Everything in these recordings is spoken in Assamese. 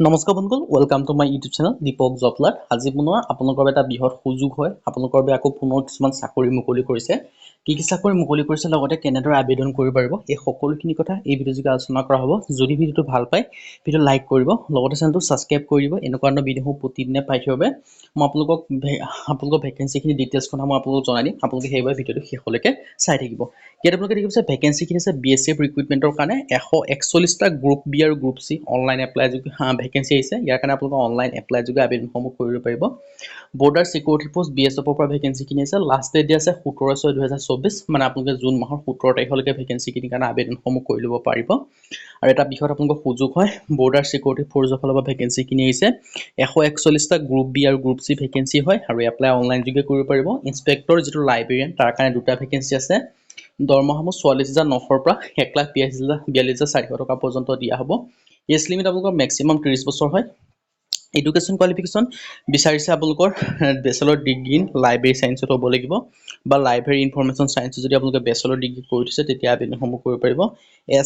নমস্কাৰ বন্ধুসকল, welcome to my YouTube channel Dipak Jablat. আজি পুনৰ আপোনালোকৰ এটা বৃহৎ সুযোগ হয়। আপোনালোকৰ বাবে আকৌ পুনৰ কিছুমান চাকৰি মুকলি কৰিছে। কি চাকৰি মুকলি কৰিছে, লগতে কেনেদৰে আবেদন কৰিব পাৰিব, এই সকলোখিনি কথা এই ভিডিঅ'যোগে আলোচনা কৰা হ'ব। যদি ভিডিঅ'টো ভাল পায়, ভিডিঅ' লাইক কৰিব, লগতে চেনেলটো ছাবস্ক্ৰাইব কৰি দিব। এনেকুৱা ধৰণৰ ভিডিঅ'সমূহ প্ৰতিদিনে পাই থাকিব বাবে মই আপোনালোকৰ ভেকেঞ্চিখিনি ডিটেইলছখন মই আপোনালোকক জনাই দিম। আপোনালোকে সেইবাবে ভিডিঅ'টো শেষলৈকে চাই থাকিব। ইয়াত আপোনালোকে দেখিছে ভেকেঞ্চিখিনি আছে BSF ৰিক্ৰুইটমেণ্টৰ কাৰণে 141টা গ্ৰুপ বি আৰু group C online apply vacancy আহিছে। ইয়াৰ কাৰণে আপোনালোকে অনলাইন এপ্লাই যোগে আবেদনসমূহ কৰিব পাৰিব। বৰ্ডাৰ চিকিউৰিটি পোষ্ট BSFৰ পৰা ভেকেঞ্চিখিনি আছে। লাষ্ট ডেট দিয়া আছে 17/6/2024, মানে আপোনালোকে জুন মাহৰ 17 তাৰিখলৈকে ভেকেঞ্চিখিনিৰ কাৰণে আবেদনসমূহ কৰি ল'ব পাৰিব। আৰু এটা বিষয়ত আপোনালোকৰ সুযোগ হয়, বৰ্ডাৰ চিকিউৰিটি ফ'ৰ্চৰ ফালৰ পৰা ভেকেঞ্চিখিনি আহিছে। 141টা গ্ৰুপ বি আৰু গ্ৰুপ চি ভেকেঞ্চি হয় আৰু এপ্লাই অনলাইন যোগে কৰিব পাৰিব। ইনস্পেক্টৰ যিটো লাইব্ৰেৰিয়ান, তাৰ কাৰণে 2টা ভেকেঞ্চি আছে। দৰমহাসমূহ 44,900 পৰা 1,42,400 টকা পৰ্যন্ত দিয়া হ'ব। এজ লিমিট আপোনালোকৰ মেক্সিমাম 30 বছৰ হয়। এডুকেশ্যন কোৱালিফিকেশ্যন বিচাৰিছে আপোনালোকৰ বেচেলৰ ডিগ্ৰী ইন লাইব্ৰেৰী চায়েন্সত হ'ব লাগিব, বা লাইব্ৰেৰী ইনফৰমেশ্যন চায়েন্সত যদি আপোনালোকে বেচেলৰ ডিগ্ৰী কৰি থৈছে তেতিয়া আবেদনসমূহ কৰিব পাৰিব।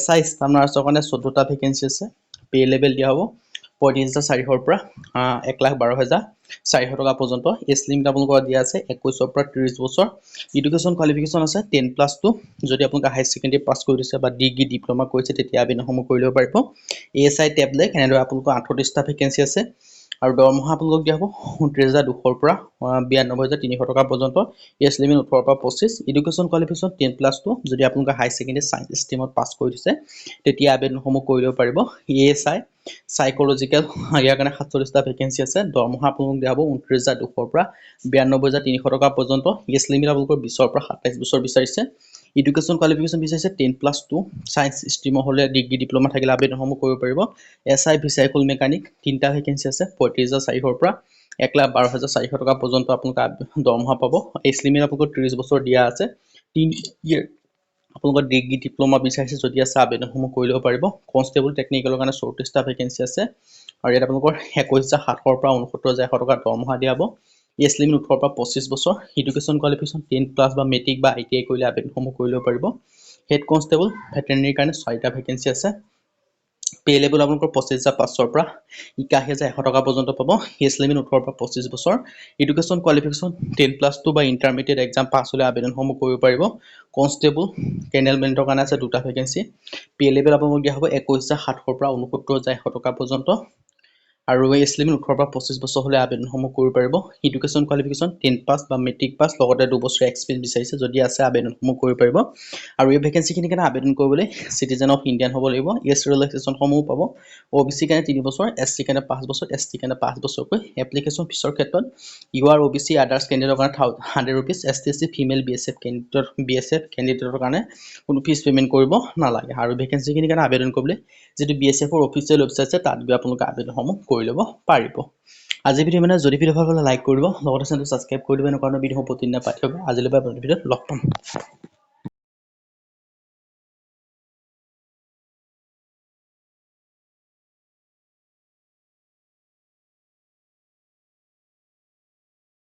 SI ষ্টাফ নাৰ্ছৰ কাৰণে 14টা ভেকেঞ্চি আছে। পে লেভেল দিয়া হ'ব 35,400 পৰা 1,12,400 টকা পৰ্যন্ত। এজ লিমিট আপোনালোকৰ দিয়া আছে 21 পৰা 30 বছৰ। এডুকেশ্যন কোৱালিফিকেশ্যন আছে 10+2। যদি আপোনালোকে হায়াৰ ছেকেণ্ডেৰী পাছ কৰি দিছে বা ডিগ্ৰী ডিপ্ল'মা কৰিছে তেতিয়া আবেদনসমূহ কৰি ল'ব পাৰিব। ASI টেবলেট এনেদৰে আপোনালোকৰ 38টা ভেকেঞ্চি আছে। আৰু দৰমহা আপোনালোকক দিয়া হ'ব 29,200 পৰা 92,300 টকা পৰ্যন্ত। এজ লিমিট 18 পৰা 25। Education qualification 10+2। যদি আপোনালোকে হায়াৰ ছেকেণ্ডেৰী চায়েন্স ষ্ট্ৰীমত পাছ কৰি দিছে তেতিয়া আবেদনসমূহ কৰি ল'ব পাৰিব। ASI চাইক'লজিকেল, ইয়াৰ কাৰণে 47টা ভেকেঞ্চি আছে। দৰমহা আপোনালোকক দিয়া হ'ব 29,200 পৰা 92,300 টকা পৰ্যন্ত। এজ লিমিট আপোনালোকৰ 20 পৰা 27 বছৰ বিচাৰিছে। এডুকেশ্যন কোৱালিফিকেশ্যন বিচাৰিছে 10+2। চায়েন্স ষ্ট্ৰীমৰ হ'লে ডিগ্ৰী ডিপ্ল'মা থাকিলে আবেদনসমূহ কৰিব পাৰিব। SI ভিচাইকল মেকানিক 3টা ভেকেঞ্চি আছে। 35,400 পৰা 1,12,400 টকা পৰ্যন্ত আপোনালোকে দৰমহা পাব। এজ লিমিট আপোনালোকৰ 30 বছৰ দিয়া আছে। 3 ইয়েৰ আপোনালোকৰ ডিগ্ৰী ডিপ্ল'মা বিচাৰিছে যদি আছে আবেদনসমূহ কৰি ল'ব পাৰিব। কনষ্টেবল টেকনিকেলৰ কাৰণে 34টা ভেকেঞ্চি আছে। আৰু ইয়াত আপোনালোকৰ 21,700 পৰা 69,100 টকা দৰমহা দিয়া হ'ব। এজ লিমিট 18 পৰা 25 বছৰ। এডুকেশ্যন কোৱালিফিকেশ্যন 10+ বা মেট্ৰিক বা ITI কৰিলে আবেদনসমূহ কৰি ল'ব পাৰিব। হেড কনষ্টেবল ভেটেৰিনেৰীৰ কাৰণে 4টা ভেকেঞ্চি আছে। পে লেভেল আপোনালোকৰ 25,500 পৰা 81,100 টকা পৰ্যন্ত পাব। এজ লিমিট 18 পৰা 25 বছৰ। এডুকেশ্যন কোৱালিফিকেশ্যন 10+2 বা ইণ্টাৰমিডিয়েট এক্সাম পাছ হ'লে আবেদনসমূহ কৰিব পাৰিব। কনষ্টেবল কেনেলমেণ্টৰ কাৰণে আছে 2টা ভেকেঞ্চি। পে লেভেল আপোনালোকক দিয়া হ'ব 21,700 পৰা 69,100 টকা পৰ্যন্ত। আৰু এজ লিমিট 18 পৰা 25 বছৰ হ'লে আবেদনসমূহ কৰিব পাৰিব। এডুকেশ্যন কোৱালিফিকেশ্যন 10+ বা মেট্ৰিক পাছ, লগতে 2 বছৰ এক্সপিৰিয়েঞ্চ বিচাৰিছে যদি আছে আবেদনসমূহ কৰিব পাৰিব। আৰু এই ভেকেঞ্চিখিনিৰ কাৰণে আবেদন কৰিবলৈ চিটিজেন অফ ইণ্ডিয়ান হ'ব লাগিব। এজ ৰিলেক্সেশ্যনসমূহ পাব। OBC কাৰণে 3 বছৰ, SC কাৰণে 5 বছৰ, ST কাৰণে 5 বছৰকৈ। এপ্লিকেশ্যন ফিছৰ ক্ষেত্ৰত UR OBC আদাৰ্ছ কেণ্ডিডেটৰ কাৰণে 100 rupees. ST SC female BSF কেণ্ডিডেটৰ কাৰণে কোনো ফিজ পে'মেণ্ট কৰিব নালাগে। আৰু ভেকেঞ্চিখিনিৰ কাৰণে আবেদন কৰিবলৈ যিটো BSFৰ অফিচিয়েল ৱেবছাইট আছে তাত গৈ আপোনালোকে আবেদনসমূহ কৰি ল'ব পাৰিব। আজি ভিডিঅ' যদি ভিডিঅ' ভাল হ'লে লাইক কৰিব, লগতে চেনেলটো ছাবস্ক্ৰাইব কৰি দিব। এনেকুৱা ধৰণৰ ভিডিঅ'সমূহ প্ৰতিদিনে পাই থাকিব। আজিলৈ ভিডিঅ'ত লগ পাম।